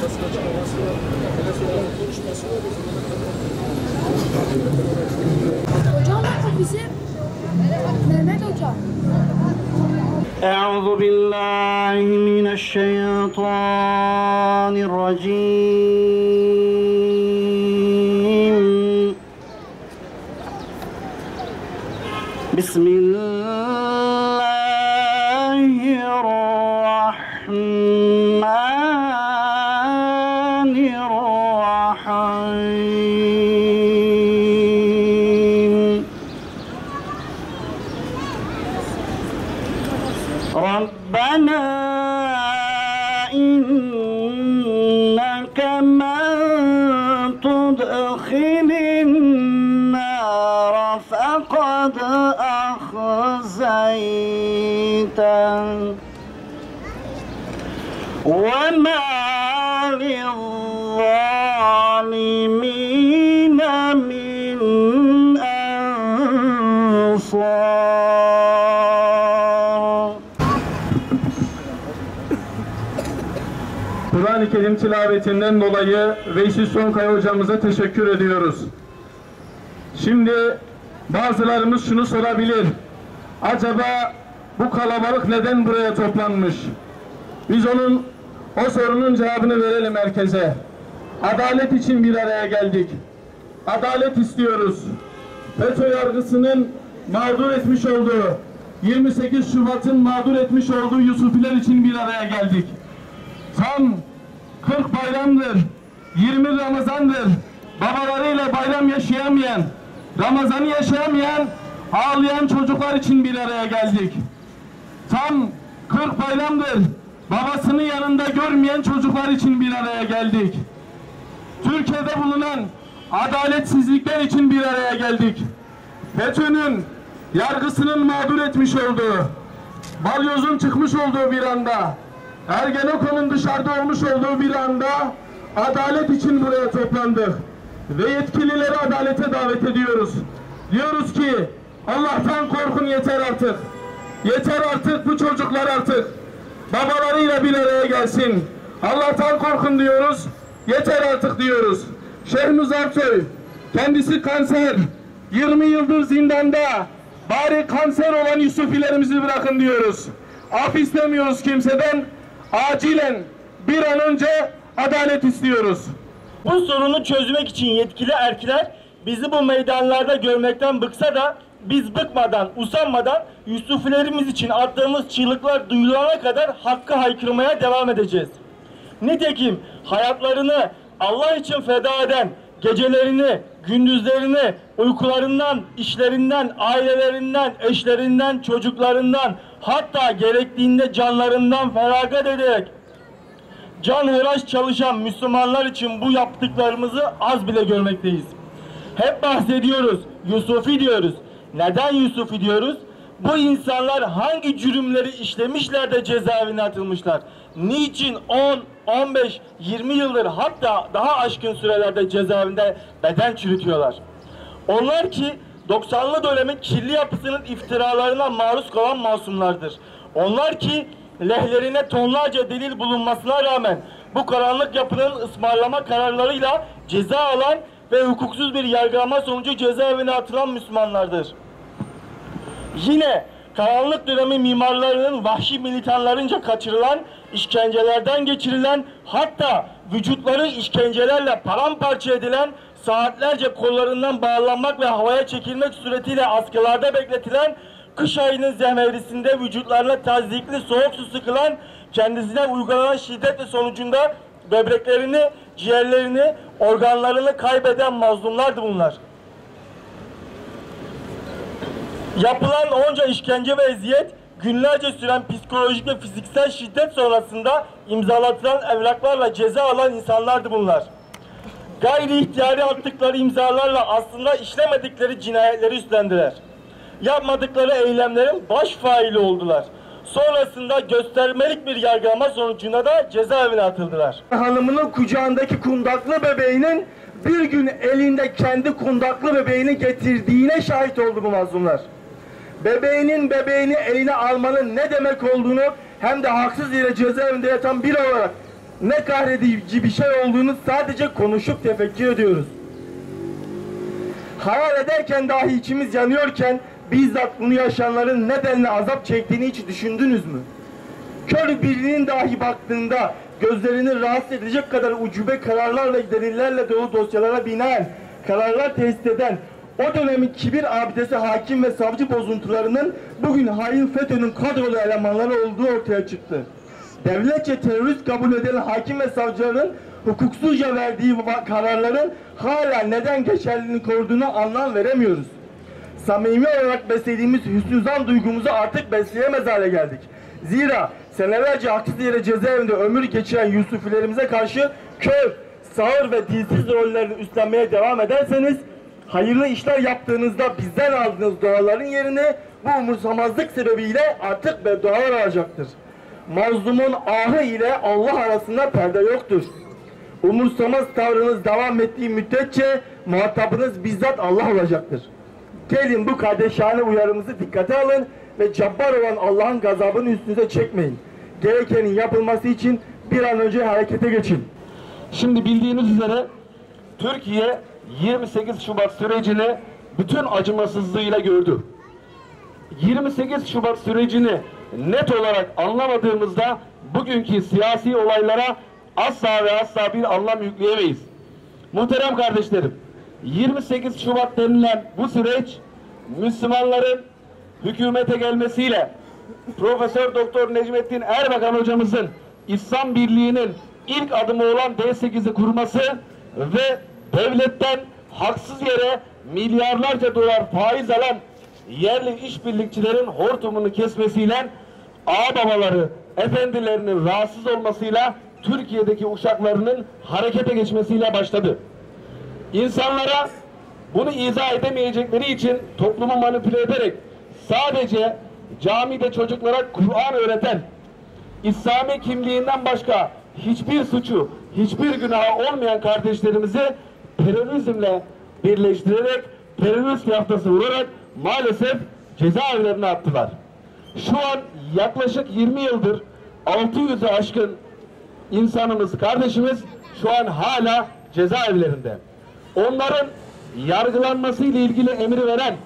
basın açıklaması var. Konuşması var. Hocam bizi Mehmet Hocam. أعوذ بالله من الشيطان الرجيم بسم الله الرحمن الرحيم ربنا إنك من تدخل النار فقد أخزيته وما للظالمين من أنصار. Kur'an-ı Kerim tilavetinden dolayı Veysi Sonkaya hocamıza teşekkür ediyoruz. Şimdi bazılarımız şunu sorabilir. Acaba bu kalabalık neden buraya toplanmış? Biz o sorunun cevabını verelim herkese. Adalet için bir araya geldik. Adalet istiyoruz. FETÖ yargısının mağdur etmiş olduğu, 28 Şubat'ın mağdur etmiş olduğu Yusufiler için bir araya geldik. Tam 40 bayramdır, 20 Ramazan'dır, babalarıyla bayram yaşayamayan, Ramazan'ı yaşayamayan, ağlayan çocuklar için bir araya geldik. Tam 40 bayramdır, babasını yanında görmeyen çocuklar için bir araya geldik. Türkiye'de bulunan adaletsizlikler için bir araya geldik. FETÖ'nün yargısının mağdur etmiş olduğu, balyozun çıkmış olduğu bir anda, Ergenekon'un dışarıda olmuş olduğu bir anda adalet için buraya toplandık. Ve yetkilileri adalete davet ediyoruz. Diyoruz ki Allah'tan korkun, yeter artık. Yeter artık, bu çocuklar artık babalarıyla bir araya gelsin. Allah'tan korkun diyoruz. Yeter artık diyoruz. Şehnuz Ersoy, kendisi kanser, 20 yıldır zindanda, bari kanser olan Yusufilerimizi bırakın diyoruz. Af istemiyoruz kimseden. Acilen bir an önce adalet istiyoruz. Bu sorunu çözmek için yetkili erkekler bizi bu meydanlarda görmekten bıksa da biz bıkmadan, usanmadan Yusufilerimiz için attığımız çığlıklar duyulana kadar hakkı haykırmaya devam edeceğiz. Nitekim hayatlarını Allah için feda eden, gecelerini, gündüzlerini, uykularından, işlerinden, ailelerinden, eşlerinden, çocuklarından, hatta gerektiğinde canlarından feragat ederek canhıraş çalışan Müslümanlar için bu yaptıklarımızı az bile görmekteyiz. Hep bahsediyoruz, Yusufi diyoruz. Neden Yusufi diyoruz? Bu insanlar hangi cürümleri işlemişler de cezaevine atılmışlar? Niçin 10, 15, 20 yıldır, hatta daha aşkın sürelerde cezaevinde beden çürütüyorlar? Onlar ki 90'lı dönemin kirli yapısının iftiralarına maruz kalan masumlardır. Onlar ki lehlerine tonlarca delil bulunmasına rağmen bu karanlık yapının ısmarlama kararlarıyla ceza alan ve hukuksuz bir yargılama sonucu cezaevine atılan Müslümanlardır. Yine karanlık dönemi mimarlarının vahşi militanlarınca kaçırılan, işkencelerden geçirilen, hatta vücutları işkencelerle paramparça edilen, saatlerce kollarından bağlanmak ve havaya çekilmek suretiyle askılarda bekletilen, kış ayının zemherisinde vücutlarına tazyikli soğuk su sıkılan, kendisine uygulanan şiddetle sonucunda böbreklerini, ciğerlerini, organlarını kaybeden mazlumlardı bunlar. Yapılan onca işkence ve eziyet, günlerce süren psikolojik ve fiziksel şiddet sonrasında imzalatılan evraklarla ceza alan insanlardı bunlar. Gayri ihtiyari attıkları imzalarla aslında işlemedikleri cinayetleri üstlendiler. Yapmadıkları eylemlerin baş faili oldular. Sonrasında göstermelik bir yargılama sonucunda da cezaevine atıldılar. Hanımının kucağındaki kundaklı bebeğinin bir gün elinde kendi kundaklı bebeğini getirdiğine şahit oldu bu mazlumlar. Bebeğini eline almanın ne demek olduğunu hem de haksız yere cezaevinde yatan biri olarak ne kahredici bir şey olduğunu sadece konuşup tefekkür ediyoruz. Hayal ederken dahi içimiz yanıyorken bizzat bunu yaşayanların nedenle azap çektiğini hiç düşündünüz mü? Kör birinin dahi baktığında gözlerini rahatsız edecek kadar ucube kararlarla, delillerle dolu dosyalara binaen kararlar tesis eden o dönemin kibir abidesi hakim ve savcı bozuntularının bugün hain FETÖ'nün kadrolu elemanları olduğu ortaya çıktı. Devletçe terörist kabul edilen hakim ve savcıların hukuksuzca verdiği kararların hala neden geçerliliğini koruduğuna anlam veremiyoruz. Samimi olarak beslediğimiz hüsnü zan duygumuzu artık besleyemez hale geldik. Zira senelerce haksız yere cezaevinde ömür geçiren Yusufilerimize karşı kör, sağır ve dilsiz rollerini üstlenmeye devam ederseniz, hayırlı işler yaptığınızda bizden aldığınız duaların yerine bu umursamazlık sebebiyle artık beddualar alacaktır. Mazlumun ahı ile Allah arasında perde yoktur. Umursamaz tavrınız devam ettiği müddetçe muhatabınız bizzat Allah olacaktır. Gelin bu kardeşane uyarımızı dikkate alın ve cabbar olan Allah'ın gazabını üstünüze çekmeyin. Gerekenin yapılması için bir an önce harekete geçin. Şimdi bildiğiniz üzere Türkiye 28 Şubat sürecini bütün acımasızlığıyla gördü. 28 Şubat sürecini net olarak anlamadığımızda bugünkü siyasi olaylara asla ve asla bir anlam yükleyemeyiz. Muhterem kardeşlerim, 28 Şubat denilen bu süreç Müslümanların hükümete gelmesiyle Profesör Doktor Necmettin Erbakan hocamızın İslam Birliği'nin ilk adımı olan D8'i kurması ve devletten haksız yere milyarlarca dolar faiz alan yerli işbirlikçilerin hortumunu kesmesiyle ağababaları, efendilerinin rahatsız olmasıyla Türkiye'deki uşaklarının harekete geçmesiyle başladı. İnsanlara bunu izah edemeyecekleri için toplumu manipüle ederek sadece camide çocuklara Kur'an öğreten, İslami kimliğinden başka hiçbir suçu, hiçbir günahı olmayan kardeşlerimizi terörizmle birleştirerek, terörist yaftası vurarak maalesef cezaevlerine attılar. Şu an yaklaşık 20 yıldır 600'ü aşkın insanımız, kardeşimiz şu an hala cezaevlerinde. Onların yargılanması ile ilgili emri veren,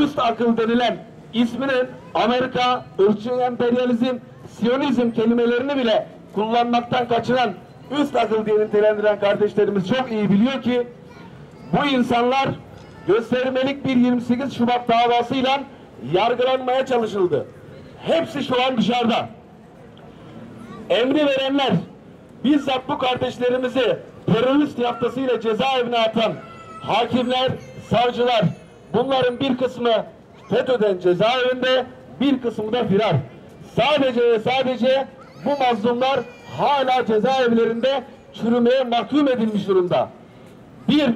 üst akıl denilen, isminin Amerika, ırkçı emperyalizm, Siyonizm kelimelerini bile kullanmaktan kaçınan üst akıl diye nitelendiren kardeşlerimiz çok iyi biliyor ki bu insanlar göstermelik bir 28 Şubat davasıyla yargılanmaya çalışıldı. Hepsi şu an dışarıda. Emri verenler, bizzat bu kardeşlerimizi terörist yaftasıyla cezaevine atan hakimler, savcılar, bunların bir kısmı FETÖ'den cezaevinde, bir kısmı da firar. Sadece ve sadece bu mazlumlar hala cezaevlerinde çürümeye mahkum edilmiş durumda. Bir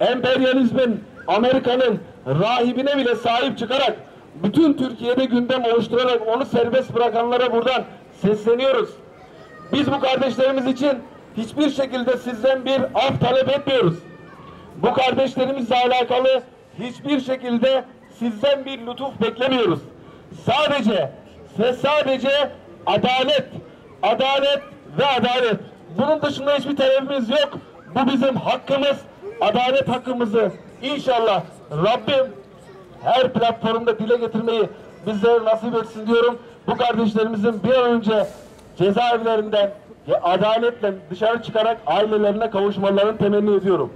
emperyalizmin, Amerika'nın rahibine bile sahip çıkarak bütün Türkiye'de gündem oluşturarak onu serbest bırakanlara buradan sesleniyoruz. Biz bu kardeşlerimiz için hiçbir şekilde sizden bir af talep etmiyoruz. Bu kardeşlerimizle alakalı hiçbir şekilde sizden bir lütuf beklemiyoruz. Sadece ve sadece adalet, adalet ve adalet. Bunun dışında hiçbir talebimiz yok. Bu bizim hakkımız. Adalet hakkımızı inşallah Rabbim her platformda dile getirmeyi bizlere nasip etsin diyorum. Bu kardeşlerimizin bir an önce cezaevlerinden adaletle dışarı çıkarak ailelerine kavuşmalarını temenni ediyorum.